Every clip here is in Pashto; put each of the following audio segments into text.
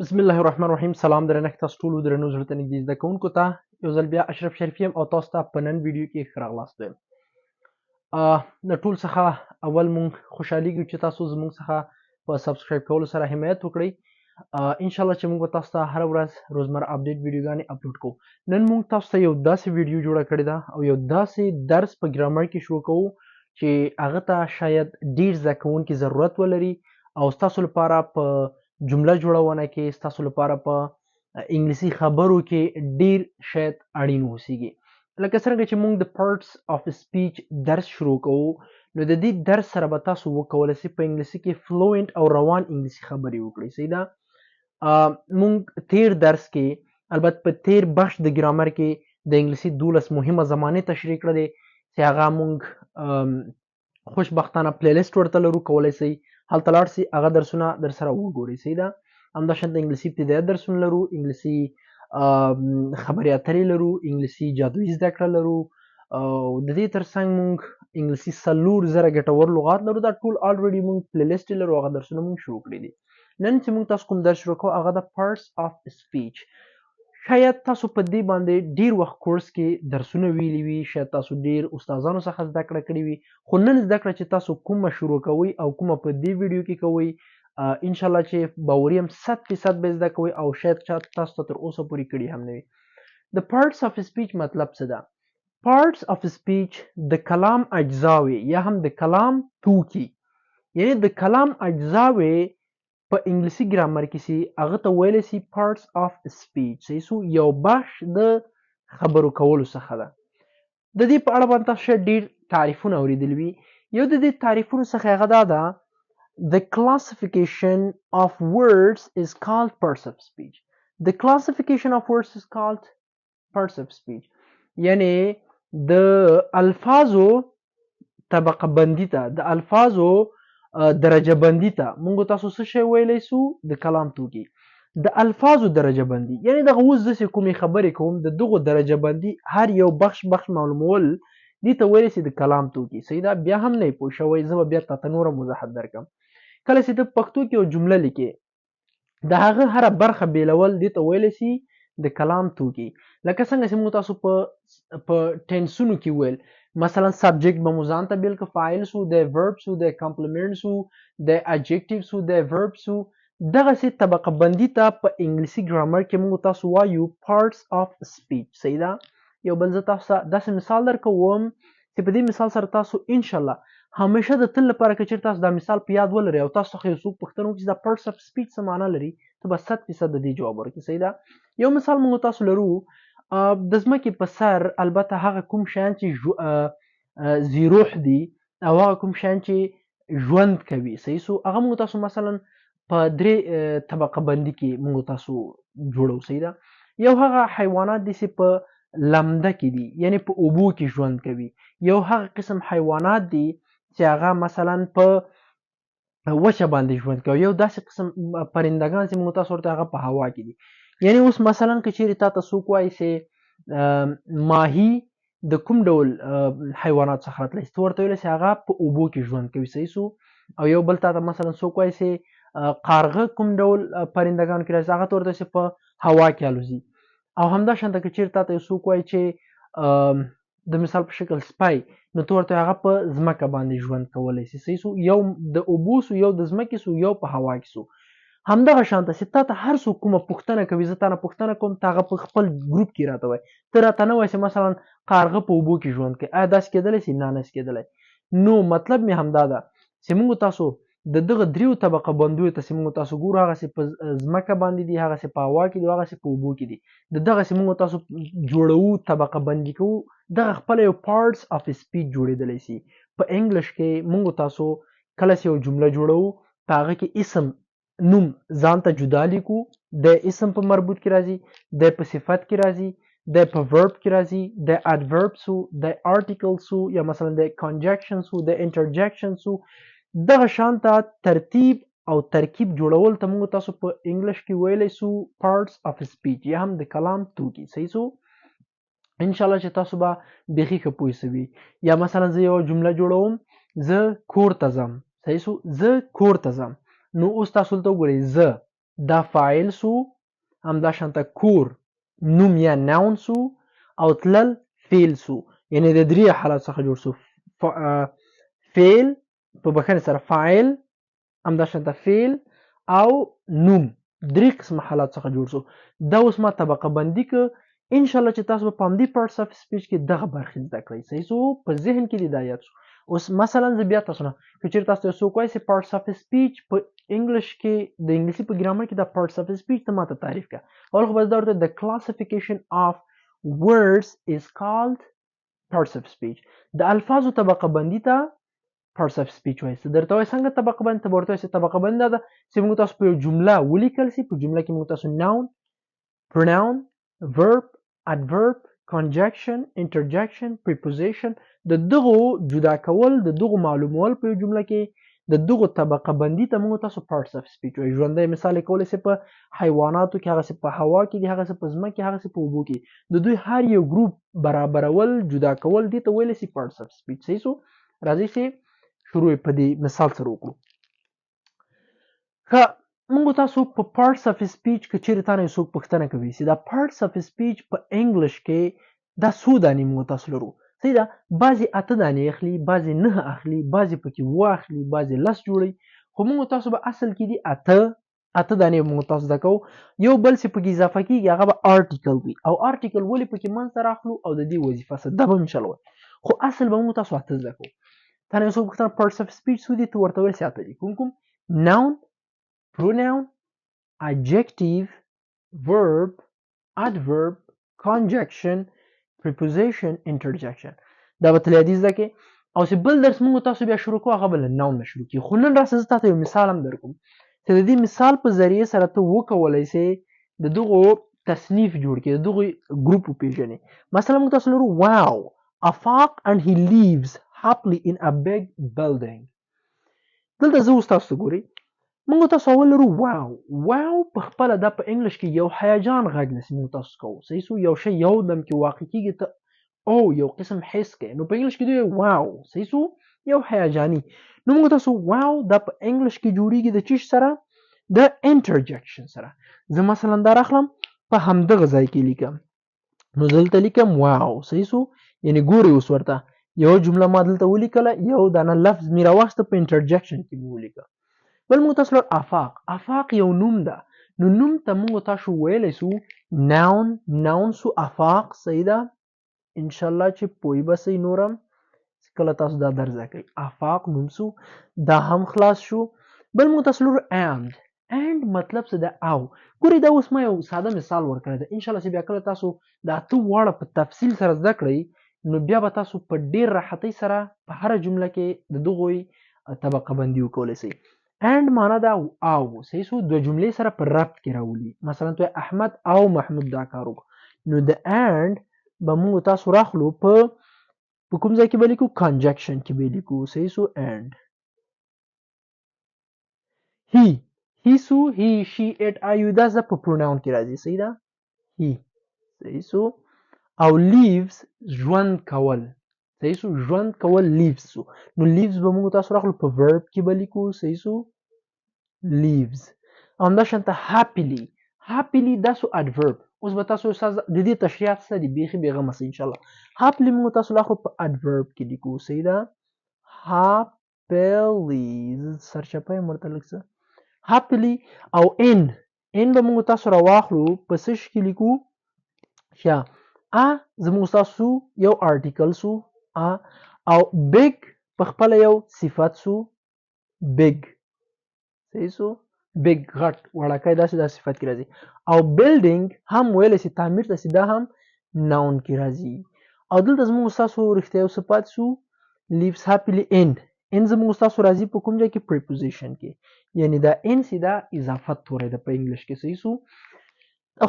بسم الله الرحمن الرحیم. سلام درنښت تاسو ټول درنو زړه ته نږدې زده کوونکو ته یو ځل بیا اشرف شریفی یم او تاسو ته په نن ویډیو کې ښه راغلاست وایم. د ټول څخه اول مونږ خوشحالیږو چې تاسو زموږ څخه په سبسکرایب کولو سره حمایت وکړئ. ان شاء الله چې موږ به تاسو ته هره ورځ روزمره اپډیټ ویډیوګانې اپلوډ کوو. نن موږ تاسو ته یو داسې ویډیو جوړه کړې ده او یو داسې درس په ګرامر کې شروع کوو چې هغه ته شاید ډیر زده کوونکي ضرورت ولري او ستاسو لپاره په جمله جوړونه کې، ستاسو لپاره په انګلیسي خبرو کې ډیر شاید اړین اوسیږي. لکه څرنګه چې موږ د پارټس اف سپیچ درس شروع کوو، نو د دې درس سره به تاسو وکولای شئ په انګلیسي کې فلوئنت او روان انګلیسي خبرې وکړئ. صحیح ده؟ موږ تیر درس کې البته په تیر بخش د ګرامر کې د انګلیسي 12 مهمه زمانې تشریح کړلې چې هغه موږ خوشبختانه پلی لیست ورته لرو، کولای شئ هلته لاړ شئ هغه درسونه در سره وګورئ. صحیح ده؟ همداشان د انګلیسي ابتدایي درسونه لرو، انګلیسي خبرې اترې لرو، انګلیسي جادویي زده کړه لرو او د دې ترڅنګ موږ انګلیسي 4000 ګټور لغات لرو. دا ټول الریډي موږ پلی لیست لرو، هغه درسونه موږ شروع کړي دي. نن چې موږ تاسو کوم درس شروع کوو هغه د پارټس اف سپیچ. شاید تاسو په دې باندې ډیر وخت کورس کې درسونه ویلي وي، شاید تاسو ډیر استادانو څخه زده کړه کړې وي، خو نن زده کړه چې تاسو کومه شروع کوئ او کومه په دې ویډیو کې کوئ، ان شاء الله چې باوري یم 100% به زده کوئ او شاید تاسو ته تر اوسه پورې کړي هم نه وي. د پارټس اف سپیچ مطلب څه ده؟ پارټس اف سپیچ د کلام اجزاوي یا هم د کلام توکي، یعنی د کلام اجزاوي په انګلیسي ګرامر کې سي هغه ته ویلی سي پارټس اف سپیچ. صحیح سو؟ یو بخش د خبرو کولو څخه ده. د دې په اړه باندې تاسو شاید ډیر تعریفونه اوریدلی وي. یو د دې تعریفونو څخه هغه دا ده: The classification of words is called parts of speech. The classification of words is called parts of speech. یعنی د الفاظو طبقه بندی ته، د الفاظو درجه بندی ته موږ تاسو څه شی ویلی سو؟ د کلام توکي. د الفاظو درجه بندی یعنی دغه اوس زه چې کومې خبرې کوم د دغو درجه بندی هر یو بخش معلومول دې ته ویلی سي د کلام توکي. صحیح ده؟ بیا هم نه یې پوه شوی، زه به بیا تاته نوره وضاحت درکړم. کله چې ته پښتو کې یو جمله لیکې د هغه هره برخه بیلول دې ته ویلی سي د کلام توکي. لکه څنګه چې موږ تاسو په ټینسونو کې ویل، مثلا سبجیکټ به مو ځان ته بیل که، فاعل سو، د ورب سو، د کمپلیمنټ سو، د اډجکټیو سو، د ورب سو. دغسې طبقه بندي ته په انګلیسي ګرامر کې موږ تاسو وایو پارټس اف سپیچ. صحیح ده؟ یو بل زه تاسو ته داسې مثال درکوم چې په دې مثال سره تاسو انشاءالله همیشه د تل لپاره که چېرې تاسو دا مثال په یاد ولرئ او تاسو څخه یو څوک پوښتنه وکړي چې دا پارټس اف سپیچ څه معنا لري، ته به 100% د دې جواب ورکړي. صحیح ده؟ یو مثال موږ تاسو لرو د ځمکې په سر البته هغه کوم شیان چې ذی روح دي او هغه کوم شیان چې ژوند کوي. صحیح سو؟ هغه موږ تاسو مثلا په درې طبقه بندي کې موږ تاسو جوړو. صحیح ده؟ یو هغه حیوانات دي چې په لمده کې دي، یعنی په اوبو کې ژوند کوي. یو هغه قسم حیوانات دي چې هغه مثلا په وچه باندې ژوند کوي. یو داسې قسم پرندگان چې موږ تاسو ورته هغه په هوا کې دي. یعنی اوس مثلا که چیرې تا ته څوک وایي چې ماهي د کوم ډول حیوانات څخه راتلی، ته ورته ویلی چې هغه په اوبو کې ژوند کوي. صحیح سو؟ او یو بل تا ته مثلا څوک وایي چې قارغه کوم ډول پرندگان کې راځي، هغه ته ورته چې په هوا کې الوزي. او همداشانته که چیرې تا ته یو څوک وایي چې د مثال په شکل سپی، نو ته ورته هغه په ځمکه باندې ژوند کولی شي. صحیح سو؟ یو د اوبو سو، یو د ځمکې سو، یو په هوا کې سو. همدغه شانته چې تا ته هر څوک کومه پوښتنه کوي، زه تا نه پوښتنه کوم، ته هغه په خپل ګروپ کې راته وایي. ته راته نه وایې چې مثلا قارغه په اوبو کې ژوند کوي. آیا داسې کېدلی شي؟ نه، نشي کېدلی. نو مطلب مې همدا ده چې موږ تاسو د دغه دریو طبقه بندیو ته چې موږ تاسو ګورو، هغسې په ځمکه باندې دي، هغسې په هوا کې دي، هغسې په اوبو کې دي. د دغسې موږ تاسو جوړوو، طبقه بندي کوو، دغه خپله یو پارټس اف سپیچ جوړېدلی شي. په انګلیش کې موږ تاسو کله چې یو جمله جوړوو په هغه کې اسم نوم ځان ته جدا لیکو، د اسم په مربوط کې راځي، د په صفت کې راځي، د په ورب کې راځي، د اډورب سو، د آرټیکل سو، یا مثلا د کنجکشن سو، د انټرجکشن سو. دغه شانته ترتیب او ترکیب جوړول ته موږ تاسو په انګلیش کې ویلی سو پارټس اف سپیچ یا هم د کلام توکي. صحیح سو؟ انشاءالله چې تاسو به بیخي ښه پوه سوي. یا مثلا زه یو جمله جوړوم، زه کور ته ځم. صحیح سو؟ زه کور ته ځم. نو اوس تاسو دلته وګورئ، زه دا فاعل سو، همداشانته کور نوم یا ناون سو، او تلل فعل سو. یعنی د درې حالات څخه جوړ سو. فعل په بخښنې سره فاعل، همداشانته فعل او نوم، درې قسمه حالات څخه جوړ سو. دا اوس ما طبقه بندي که ان شاء الله چې تاسو به په همدې پارټس اف سپیچ کې دغه برخې زده کړئ. صحیح سو، په ذهن کې دې دا یاد شو. اوس مثلا زه بیا تاسو نه که چېرې تاسو یو څوک وایي چې پارټس اف سپیچ په انګلیش کې د انګلیسي په ګرامر کې دا پارټس اف سپیچ ته ماته تعریف کړه. اول خو به زه درته د کلاسیفیکیشن اف words is called parts of speech. د الفاظو طبقه بندي ته parts of speech وایي. درته وایي څنګه طبقه بندي، ته به ورته وایي چې طبقه بندي دا ده چې موږ تاسو په یو جمله ولیکل سي، په جمله کې موږ تاسو noun، pronoun، verb، adverb، conjunction، interjection، preposition د دغو جدا کول، د دغو معلومول په یو جمله کې، د دغو طبقه بندي ته موږ تاسو parts of speech وایي. ژوندی مثال یې کولی سي په حیواناتو کې، هغسې په هوا کې دي، هغسې په ځمکه کې، هغسې په اوبو کې، د دوی هر یو ګروپ برابرول، جدا کول، دې ته ویلی سي parts of speech. صحیح سو، راځئ چې شروع په دې مثال سره وکړو. ښه، موږ تاسو په parts of speech که چیرې تا نه یو څوک پوښتنه کوي چې دا parts of speech په انګلیش کې دا څو دانې موږ تاسو لرو. صحیح ده، بعضې 8 دانې اخلي، بعضې 9 اخلي، بعضې پکې 7 اخلي، بعضې 10 جوړوي، خو موږ تاسو به اصل کې دي 8 دانې موږ تاسو زده کوو. یو بل چې پکې اضافه کېږي هغه به article وي، او article ولې پکې منځ ته راخلو او د دې وظیفه څه دا به هم انشاءالله وایو، خو اصل به موږ تاسو 8 زده کوو. تا نه یو څوک پوښتنه parts of speech څو دي، ته ورته ویل چې 8 دي. کوم کوم؟ noun، pronoun، adjective، verb، adverb، conjunction، preposition، interjection. دا به تل یادې زده کې. او چې بل درس موږ تاسو بیا شروع کوو هغه به له noun نه شروع کړي. خو نن راسه زه تاته یو مثال هم در کوم چې د دې مثال په ذریعې سره ته وکولی سې د دغو تصنیف جوړ کړي، د دغو ګروپ وپېژنې. مثلا موږ تاسو لرو wow Afaq and he lives happily in a big building. دلته زه اوس تاسو ګورئ، موږ تاسو اول لرو واو په خپله دا په انګلیش کې یو هیجان غږ نسي موږ تاسو کوو. صحیح سو، یو شی یو دم کې واقع کېږي ته او یو قسم حس کوي، نو په انګلیش کې دی واو. صحیح سو، یو هیجاني. نو موږ تاسو واو دا په انګلیش کې جوړیږي د چیش سره؟ د انټرجکشن سره. زه مثلا دا راخلم په همدغه ځای کې لیکم، نو دلته لیکم واو. صحیح سو، یعنی ګوري اوس ورته یو جمله ما دلته ولیکله، یو دانه لفظ مې راواخیسته په انټرجکشن کې مې ولیکه. بل موږ تاسو لر افاق یو نوم ده، نو نوم ته موږ تاسو ویلی سو ناون سو افاق. صحیح ده، انشاءالله چې پوی به سئ نورم کله تاسو دا درس زده کوئ. افاق نوم سو، دا هم خلاص شو. بل موږ تاسو لرو and مطلب څه ده؟ او ګورئ دا اوس ما یو ساده مثال ورکړی ده، انشاءالله چې بیا کله تاسو دا 8 واړه په تفصیل سره زده کړئ نو بیا به تاسو په ډېر راحتۍ سره په هره جمله کې د دغوی طبقه بندي وکولی سئ. and معنا ده او. صحیح سو، دوه جملې سره په ربط کې راولي. مثلا ته احمد او محمود دا کار وکړو، نو د and به موږ تاسو راخلو په کوم ځای کې به لیکو؟ conjunction کې به لیکو. صحیح سو، and he سو، he she it I you دا زه په pronoun کې راځي. صحیح ده، he. صحیح سو، او lives ژوند کول. صحیح سو، ژوند کول lives سو، نو lives به موږ تاسو راخلو په verb کې به لیکو. صحیح سو، lives. همداشانته happily دا سو adverb. اوس به تاسو استاد د دې تشریحات څه دي بیخي بېغمه سئ انشاءالله. happily موږ تاسو راخلو په adverb کې لیکو. صحیح ده، happily سرچپه یم ورته لږ څه happily. او in به موږ تاسو راواخلو په څه کې لیکو؟ ښه، زموږ تاسو یو article سو او big په خپله یو صفت سو big. صحیح سو، big غټ وړکی داسې دا صفت کې راځي. او building هم ویلی سي تعمیر ته سي، دا هم noun کې راځي. او دلته زموږ تاسو رښتیا یو څه پاتې سو lives happily in زموږ تاسو راځي په کوم ځای کې؟ preposition کې، یعنی دا in سي دا اضافت توری ده په انګلیش کې. صحیح سو،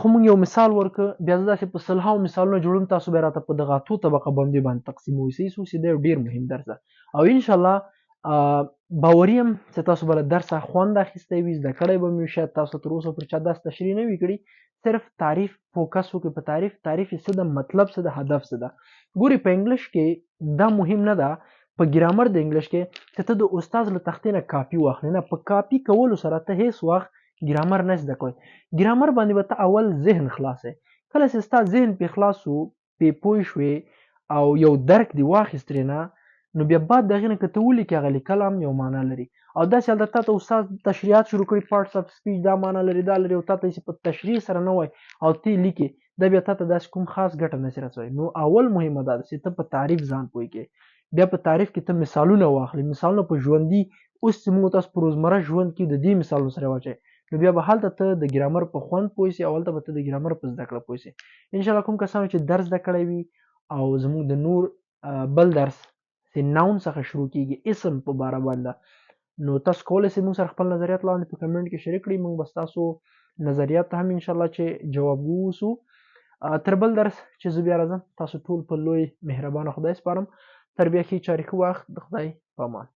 خو موږ یو مثال ورکړه، بیا زه داسې په سلهاو مثالونه جوړوم، تاسو بیا راته په دغه 8 طبقه بندي باندې تقسیموئ. صحیح سو، چې دا یو ډېر مهم درس ده او انشاءالله باوري یم چې تاسو به له درسه خوند اخیستی وي، زده کړی به مې وي. شاید تاسو تر اوسه پورې چا داسې تشریح نه وي کړي، صرف تعریف فوکس وکړئ په تعریف یې څه ده، مطلب څه ده، هدف څه ده. ګورئ په انګلیش کې دا مهم نه ده، په ګرامر د انګلیش کې چې ته د استاد له تختې نه کاپي واخلې، نه، په کاپي کولو سره ته هیڅ وخت ګرامر نه زده کوئ. ګرامر باندې به ته اول ذهن خلاصوې. کله چې ستا ذهن پې خلاص شو، پې پوه شوې او یو درک دې واخیست ترېنه، نو بیا بعد د هغې نه که ته ولیکې هغه لیکل هم یو معنا لري. او داسې حال ته ته استاد تشریحات شروع کړي، پارټس اف سپیچ دا معنا لري دا لري، او تا ته یې په تشریح سره نه وایي او ته یې لیکې، دا بیا تا ته داسې کوم خاص ګټه نشي رسولی. نو اول مهمه دا ده چې ته په تعریف ځان پوه کړې. بیا په تعریف کې ته مثالونه واخلې، مثالونه په ژوندي اوس چې موږ تاسو په روزمره ژوند کې د دې مثالونو سره واچوئ، نو بیا به هلته ته د ګرامر په خوند پوه سې او هلته به ته د ګرامر په زده کړه پوه سې. انشاءالله کوم کسانو چې درس زده کړی وي او زموږ د نور بل درس چې ناون څخه شروع کیږي، اسم په باره باندې، نو تاسو کولی شئ موږ سره خپل نظریات لاندې په کمنټ کې شریک کړئ. موږ به ستاسو نظریات ته هم انشاءالله چې جوابګو اوسو. تر بل درس چې زه بیا راځم، تاسو ټول په لوی مهربانه خدای سپارم. تر بیا ښې چارې ښه وخت. د خدای په امان.